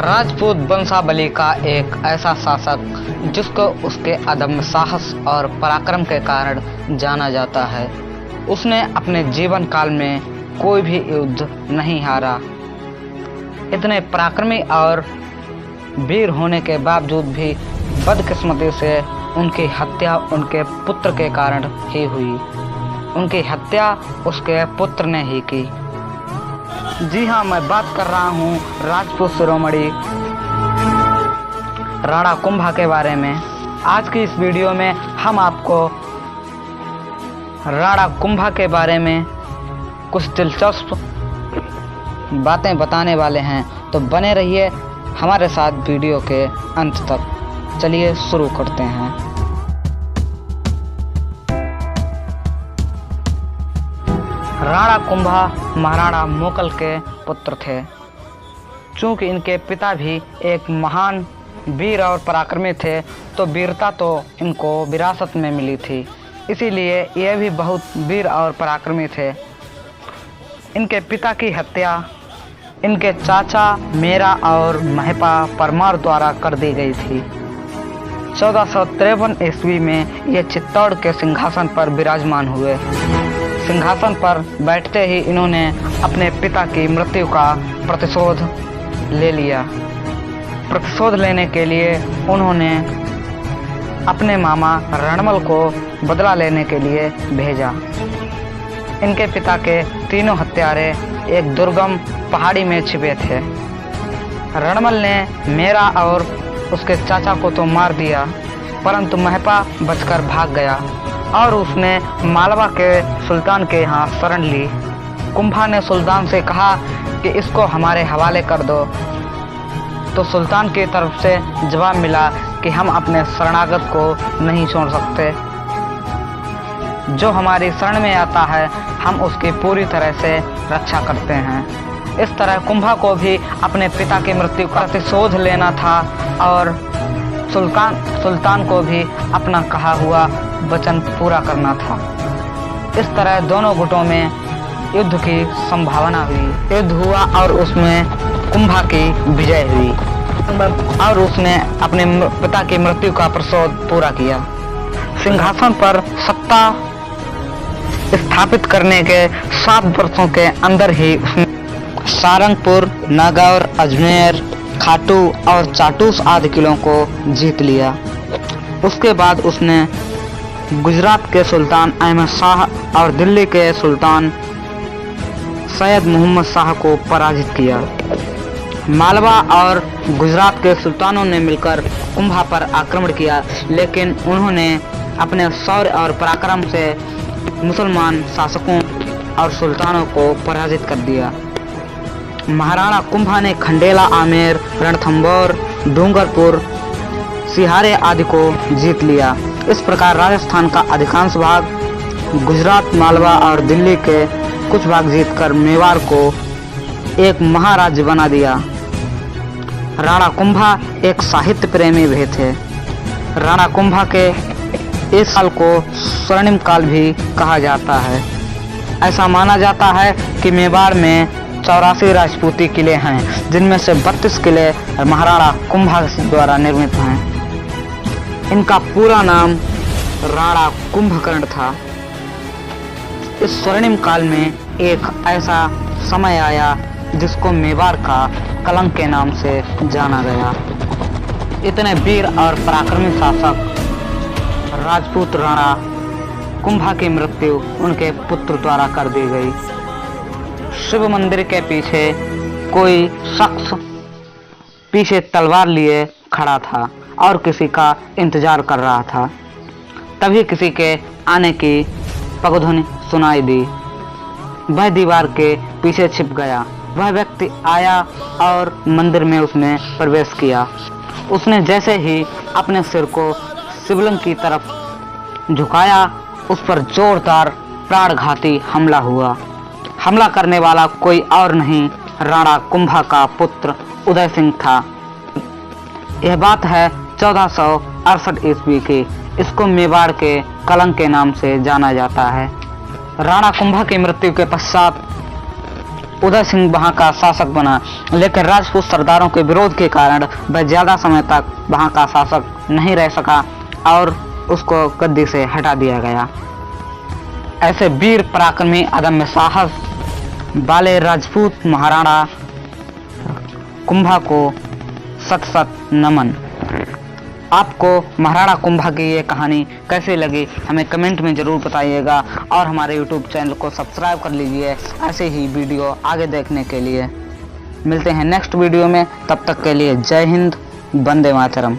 राजपूत वंशावली का एक ऐसा शासक जिसको उसके अदम्य साहस और पराक्रम के कारण जाना जाता है। उसने अपने जीवन काल में कोई भी युद्ध नहीं हारा। इतने पराक्रमी और वीर होने के बावजूद भी बदकिस्मती से उनकी हत्या उनके पुत्र के कारण ही हुई। उनकी हत्या उसके पुत्र ने ही की। जी हाँ, मैं बात कर रहा हूँ राजपूत शिरोमणि राणा कुंभा के बारे में। आज की इस वीडियो में हम आपको राणा कुंभा के बारे में कुछ दिलचस्प बातें बताने वाले हैं, तो बने रहिए हमारे साथ वीडियो के अंत तक। चलिए शुरू करते हैं। राणा कुंभा महाराणा मोकल के पुत्र थे। चूंकि इनके पिता भी एक महान वीर और पराक्रमी थे, तो वीरता तो इनको विरासत में मिली थी, इसीलिए ये भी बहुत वीर और पराक्रमी थे। इनके पिता की हत्या इनके चाचा मेरा और महपा परमार द्वारा कर दी गई थी। 1453 ईस्वी में ये चित्तौड़ के सिंहासन पर विराजमान हुए। सिंहासन पर बैठते ही इन्होंने अपने पिता की मृत्यु का प्रतिशोध ले लिया। प्रतिशोध लेने के लिए उन्होंने अपने मामा रणमल को बदला लेने के लिए भेजा। इनके पिता के तीनों हत्यारे एक दुर्गम पहाड़ी में छिपे थे। रणमल ने मेरा और उसके चाचा को तो मार दिया, परंतु महपा बचकर भाग गया और उसने मालवा के सुल्तान के यहाँ शरण ली। कुंभा ने सुल्तान से कहा कि इसको हमारे हवाले कर दो, तो सुल्तान की तरफ से जवाब मिला कि हम अपने शरणागत को नहीं छोड़ सकते। जो हमारी शरण में आता है हम उसकी पूरी तरह से रक्षा करते हैं। इस तरह कुंभा को भी अपने पिता की मृत्यु का प्रतिशोध लेना था और सुल्तान को भी अपना कहा हुआ वचन पूरा करना था। इस तरह दोनों गुटों में युद्ध की संभावना हुई। युद्ध हुआ और उसमें कुंभा की विजय हुई और उसने अपने पिता की मृत्यु का प्रतिशोध पूरा किया। सिंहासन पर सत्ता स्थापित करने के 7 वर्षों के अंदर ही उसने सारंगपुर, नागौर, अजमेर, खाटू और चाटूस आदि किलों को जीत लिया। उसके बाद उसने गुजरात के सुल्तान अहमद शाह और दिल्ली के सुल्तान सैयद मोहम्मद शाह को पराजित किया। मालवा और गुजरात के सुल्तानों ने मिलकर कुंभा पर आक्रमण किया, लेकिन उन्होंने अपने शौर्य और पराक्रम से मुसलमान शासकों और सुल्तानों को पराजित कर दिया। महाराणा कुंभा ने खंडेला, आमेर, रणथंभौर, डूंगरपुर, सिहारे आदि को जीत लिया। इस प्रकार राजस्थान का अधिकांश भाग, गुजरात, मालवा और दिल्ली के कुछ भाग जीतकर मेवाड़ को एक महाराज्य बना दिया। राणा कुंभा एक साहित्य प्रेमी भी थे। राणा कुंभा के इस काल को स्वर्णिम काल भी कहा जाता है। ऐसा माना जाता है कि मेवाड़ में 84 राजपूती किले हैं, जिनमें से 32 किले महाराणा कुंभा द्वारा निर्मित हैं। इनका पूरा नाम राणा कुंभकर्ण था। इस स्वर्णिम काल में एक ऐसा समय आया जिसको मेवाड़ का कलंक के नाम से जाना गया। इतने वीर और पराक्रमी शासक राजपूत राणा कुंभा की मृत्यु उनके पुत्र द्वारा कर दी गई। शिव मंदिर के पीछे कोई शख्स पीछे तलवार लिए खड़ा था और किसी का इंतजार कर रहा था। तभी किसी के आने की पगध्वनि सुनाई दी। वह दीवार के पीछे छिप गया। वह व्यक्ति आया और मंदिर में उसने प्रवेश किया। उसने जैसे ही अपने सिर को शिवलिंग की तरफ झुकाया, उस पर जोरदार प्राणघाती हमला हुआ। हमला करने वाला कोई और नहीं, राणा कुंभा का पुत्र उदय सिंह था। यह बात है 1468 ईस्वी की। इसको मेवाड़ के कलंक के नाम से जाना जाता है। राणा कुंभा की मृत्यु के पश्चात उदय सिंह वहां का शासक बना, लेकिन राजपूत सरदारों के विरोध के कारण वह ज्यादा समय तक वहां का शासक नहीं रह सका और उसको गद्दी से हटा दिया गया। ऐसे वीर पराक्रमी अदम्य साहस वाले राजपूत महाराणा कुंभा को सत सत नमन। आपको महाराणा कुंभा की ये कहानी कैसी लगी हमें कमेंट में ज़रूर बताइएगा और हमारे YouTube चैनल को सब्सक्राइब कर लीजिए ऐसे ही वीडियो आगे देखने के लिए। मिलते हैं नेक्स्ट वीडियो में, तब तक के लिए जय हिंद, वंदे मातरम।